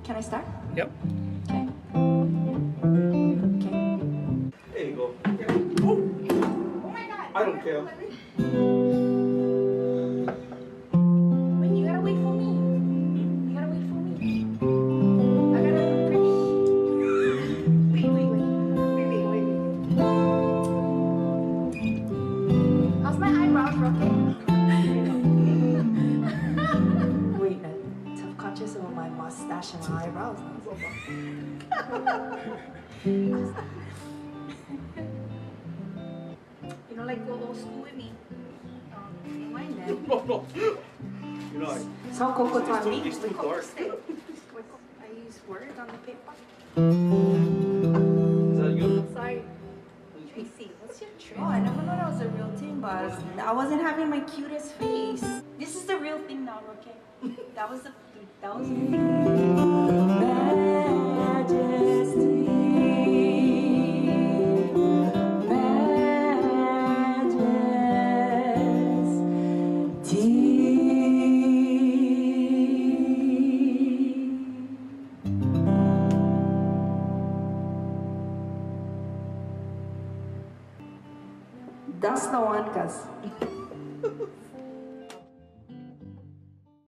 Can I start? Yep. Okay. Okay. There you go. Oh my god! I don't care. Wait, you gotta wait for me. You gotta wait for me. I gotta pretty. Wait. How's my eyebrows, Rocket? Wait, I'm self-conscious about my mustache and my eyebrows now. You know, like go old school with me. Don't mind that. No. You know, So Coco to me. it's too dark. I use words on the paper. Is that you? Sorry. Tracy, what's your trick? Oh, I never know that was a real thing, but I wasn't having my cutest face. This is the real thing now, okay? That was the That's the one, cuz.